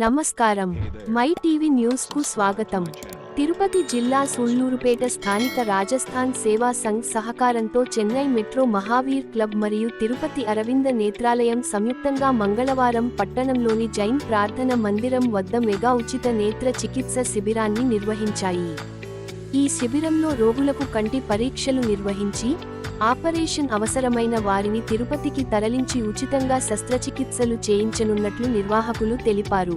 నమస్కారం. My TV news కు స్వాగతం. తిరుపతి జిల్లా సూళ్లూరుపేట స్థానిక రాజస్థాన్ సేవా సంఘ్ సహకారంతో చెన్నై మెట్రో మహావీర్ క్లబ్ మరియు తిరుపతి అరవింద నేత్రాలయం సంయుక్తంగా మంగళవారం పట్టణంలోని జైన్ ప్రార్థన మందిరం వద్ద మెగా ఉచిత నేత్ర చికిత్స శిబిరాన్ని నిర్వహించాయి. ఈ శిబిరంలో రోగులకు కంటి పరీక్షలు నిర్వహించి ఆపరేషన్ అవసరమైన వారిని తిరుపతికి తరలించి ఉచితంగా శస్త్రచికిత్సలు చేయించనున్నట్లు నిర్వాహకులు తెలిపారు.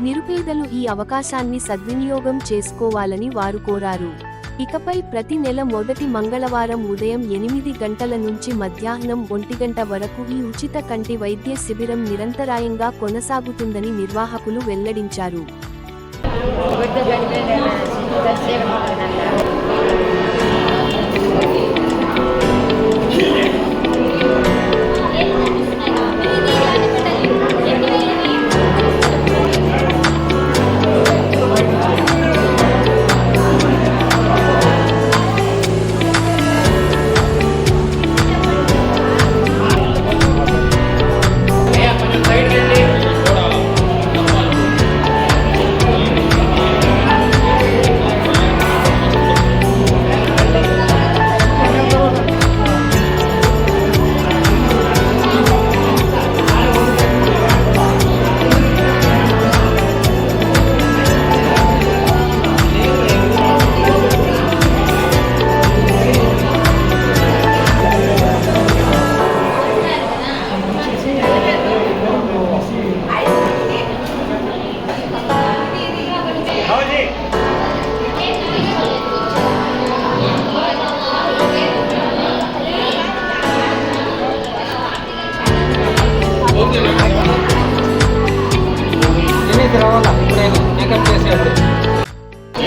నిరుపేదలు ఈ అవకాశాన్ని సద్వినియోగం చేసుకోవాలని వారు కోరారు. ఇకపై ప్రతి నెల మొదటి మంగళవారం ఉదయం 8 గంటల నుంచి మధ్యాహ్నం 1 గంట వరకు ఈ ఉచిత కంటి వైద్య శిబిరం నిరంతరాయంగా కొనసాగుతుందని నిర్వాహకులు వెల్లడించారు.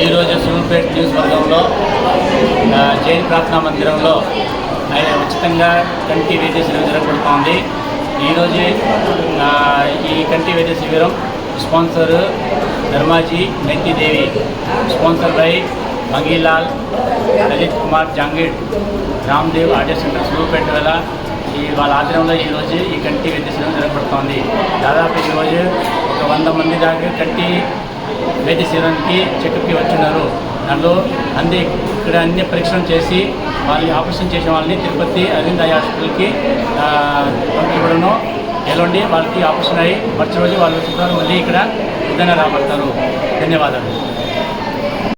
ఈరోజు సూళ్లూరుపేట నియోజకవర్గంలో జైన్ ప్రార్థనా మందిరంలో ఉచితంగా కంటి వైద్య శిబిరం జరగబడుతోంది. ఈరోజు ఈ కంటి వైద్య శిబిరం sponsor Dharmaji Nettidevi, sponsor by Mangilal, Lalit Kumar Jangid, Ramdev audio centre Sullurpeta వేళ వాళ్ళ ఆధ్వర్యంలో ఈరోజు ఈ కంటి వైద్య శిబిరం జరగబడుతోంది. దాదాపు ఈరోజు ఒక 100 మంది దాకా కంటి వైద్య శిబిరానికి చెకప్కి వచ్చిన్నారు. దాంట్లో ఇక్కడ అన్ని పరీక్షలు చేసి వాళ్ళని ఆపరేషన్ చేసిన వాళ్ళని తిరుపతి అరవింద్ హాస్పిటల్కి పంపించబడను. ఎల్లుండి వాళ్ళకి ఆపరేషన్ అయ్యి మరుసటి రోజు వాళ్ళు శుక్రవారం మళ్ళీ ఇక్కడ ఉదయం రాబడతారు. ధన్యవాదాలు.